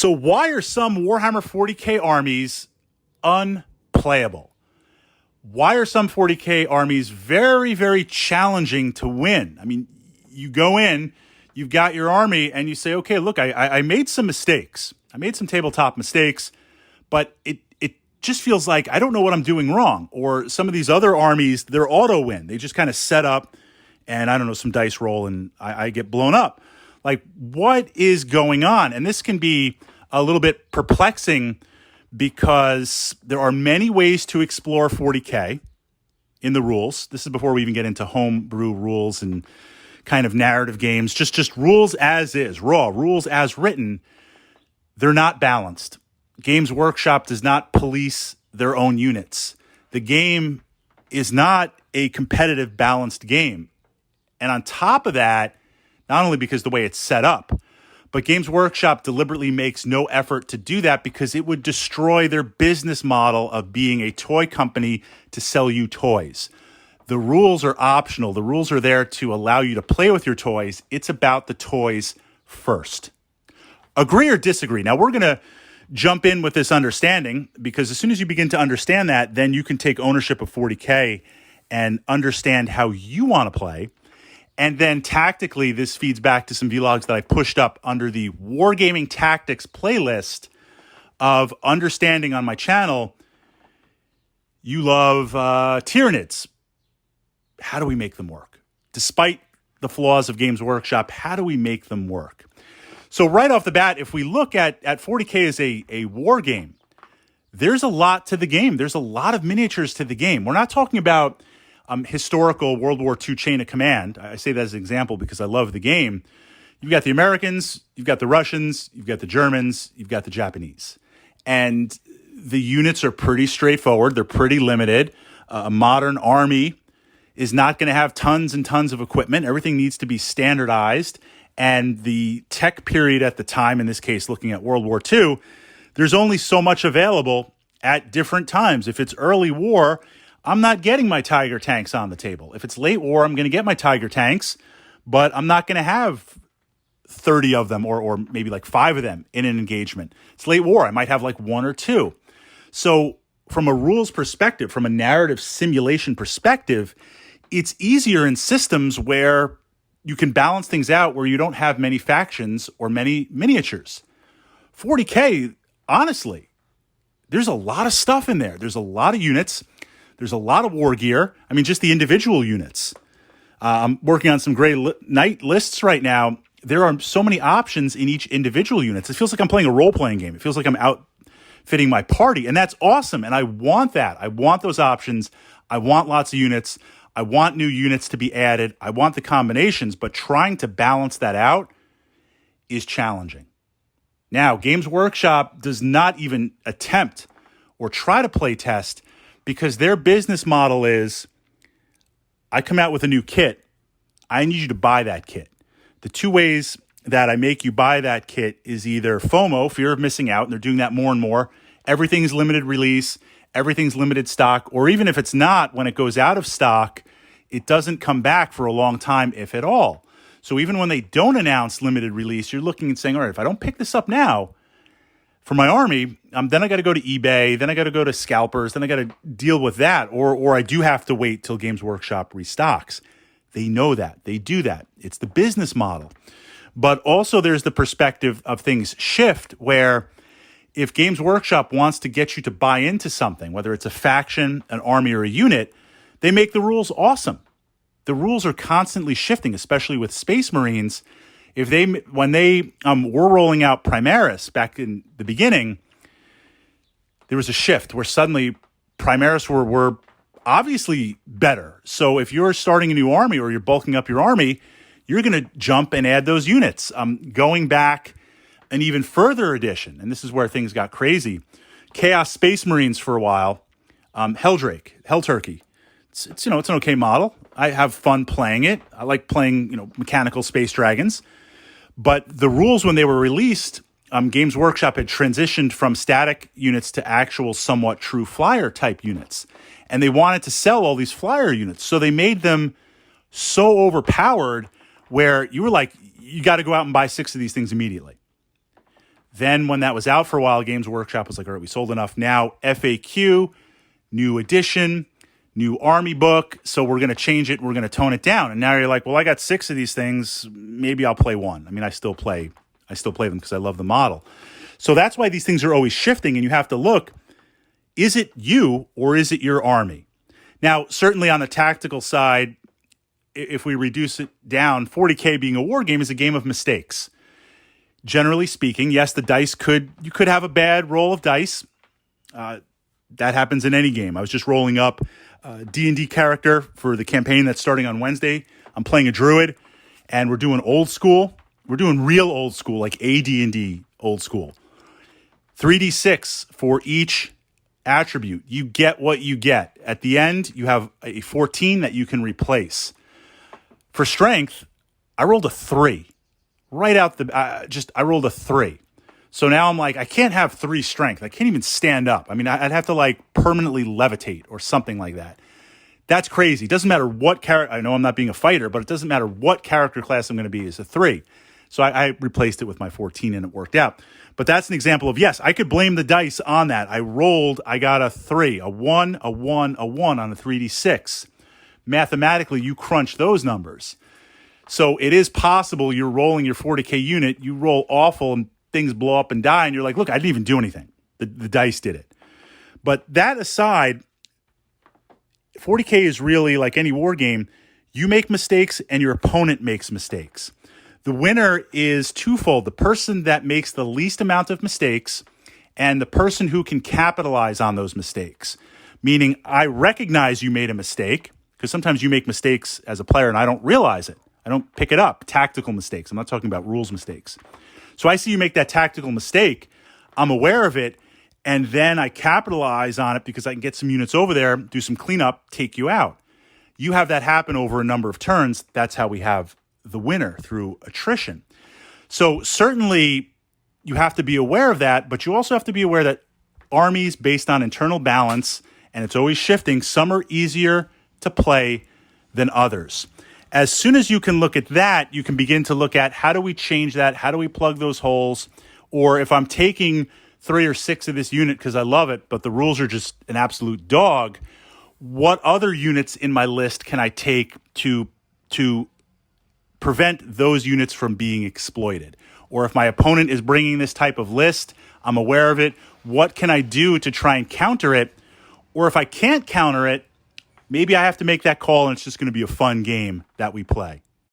So why are some Warhammer 40K armies unplayable? Why are some 40K armies very, very challenging to win? I mean, you go in, you've got your army, and you say, okay, look, I made some mistakes. I made some tabletop mistakes, but it just feels like I don't know what I'm doing wrong. Or some of these other armies, they're auto win. They just kind of set up and I don't know, some dice roll and I get blown up. Like, what is going on? And this can be a little bit perplexing because there are many ways to explore 40K in the rules. This is before we even get into homebrew rules and kind of narrative games. Just rules as is, raw, rules as written. They're not balanced. Games Workshop does not police their own units. The game is not a competitive, balanced game. And on top of that, not only because the way it's set up, but Games Workshop deliberately makes no effort to do that because it would destroy their business model of being a toy company to sell you toys. The rules are optional. The rules are there to allow you to play with your toys. It's about the toys first. Agree or disagree? Now, we're going to jump in with this understanding because as soon as you begin to understand that, then you can take ownership of 40K and understand how you want to play. And then tactically, this feeds back to some vlogs that I pushed up under the Wargaming Tactics playlist of understanding on my channel. You love Tyranids. How do we make them work? Despite the flaws of Games Workshop, how do we make them work? So right off the bat, if we look at 40K as a war game, there's a lot to the game. There's a lot of miniatures to the game. We're not talking about historical World War II chain of command. I say that as an example because I love the game. You've got the Americans, you've got the Russians, you've got the Germans, you've got the Japanese. And the units are pretty straightforward. They're pretty limited. A modern army is not going to have tons and tons of equipment. Everything needs to be standardized. And the tech period at the time, in this case, looking at World War II, there's only so much available at different times. If it's early war, I'm not getting my Tiger tanks on the table. If it's late war, I'm going to get my Tiger tanks, but I'm not going to have 30 of them or maybe like 5 of them in an engagement. It's late war. I might have like 1 or 2. So from a rules perspective, from a narrative simulation perspective, it's easier in systems where you can balance things out where you don't have many factions or many miniatures. 40K, honestly, there's a lot of stuff in there. There's a lot of units. There's a lot of war gear. I mean, just the individual units. I'm working on some great night lists right now. There are so many options in each individual unit. It feels like I'm playing a role-playing game. It feels like I'm outfitting my party, and that's awesome, and I want that. I want those options. I want lots of units. I want new units to be added. I want the combinations, but trying to balance that out is challenging. Now, Games Workshop does not even attempt or try to play test because their business model is, I come out with a new kit. I need you to buy that kit. The 2 ways that I make you buy that kit is either FOMO, fear of missing out, and they're doing that more and more. Everything's limited release. Everything's limited stock, or even if it's not, when it goes out of stock, it doesn't come back for a long time, if at all. So even when they don't announce limited release, you're looking and saying, all right, if I don't pick this up now for my army, then I got to go to eBay, then I got to go to scalpers, then I got to deal with that, or I do have to wait till Games Workshop restocks. They know that. They do that. It's the business model. But also there's the perspective of things shift where if Games Workshop wants to get you to buy into something, whether it's a faction, an army, or a unit, they make the rules awesome. The rules are constantly shifting, especially with Space Marines. When they were rolling out Primaris back in the beginning, there was a shift where suddenly Primaris were obviously better. So if you're starting a new army or you're bulking up your army, you're going to jump and add those units. Going back an even further addition, and this is where things got crazy, Chaos Space Marines for a while, Helldrake, Hell Turkey. It's an okay model. I have fun playing it. I like playing mechanical space dragons. But the rules when they were released, Games Workshop had transitioned from static units to actual somewhat true flyer type units. And they wanted to sell all these flyer units. So they made them so overpowered where you were like, you got to go out and buy 6 of these things immediately. Then when that was out for a while, Games Workshop was like, all right, we sold enough. Now FAQ, new edition, new army book. So we're going to change it. We're going to tone it down. And now you're like, well, I got 6 of these things. Maybe I'll play one. I mean, I still play them because I love the model. So that's why these things are always shifting. And you have to look, is it you or is it your army? Now, certainly on the tactical side, if we reduce it down, 40K being a war game is a game of mistakes. Generally speaking, yes, you could have a bad roll of dice. That happens in any game. I was just rolling up a D&D character for the campaign that's starting on Wednesday. I'm playing a druid, and we're doing old school. We're doing real old school, like AD&D old school. 3d6 for each attribute. You get what you get. At the end, you have a 14 that you can replace. For strength, I rolled a 3. Right out I rolled a 3. So now I'm like, I can't have 3 strength. I can't even stand up. I mean, I'd have to like permanently levitate or something like that. That's crazy. It doesn't matter what character. I know I'm not being a fighter, but it doesn't matter what character class I'm going to be. It's a 3. So I replaced it with my 14 and it worked out. But that's an example of, yes, I could blame the dice on that. I got a 3, a 1, a 1, a 1 on a 3d6. Mathematically, you crunch those numbers. So it is possible you're rolling your 40K unit, you roll awful and things blow up and die, and you're like, look, I didn't even do anything. The dice did it. But that aside, 40K is really like any war game. You make mistakes and your opponent makes mistakes. The winner is twofold: the person that makes the least amount of mistakes and the person who can capitalize on those mistakes. Meaning, I recognize you made a mistake, because sometimes you make mistakes as a player and I don't realize it. I don't pick it up. Tactical mistakes. I'm not talking about rules mistakes. So I see you make that tactical mistake. I'm aware of it. And then I capitalize on it because I can get some units over there, do some cleanup, take you out. You have that happen over a number of turns. That's how we have the winner, through attrition. So certainly you have to be aware of that, but you also have to be aware that armies based on internal balance, and it's always shifting, some are easier to play than others. As soon as you can look at that, you can begin to look at, how do we change that? How do we plug those holes? Or if I'm taking 3 or 6 of this unit because I love it, but the rules are just an absolute dog, what other units in my list can I take to prevent those units from being exploited? Or if my opponent is bringing this type of list, I'm aware of it, what can I do to try and counter it? Or if I can't counter it, maybe I have to make that call and it's just going to be a fun game that we play.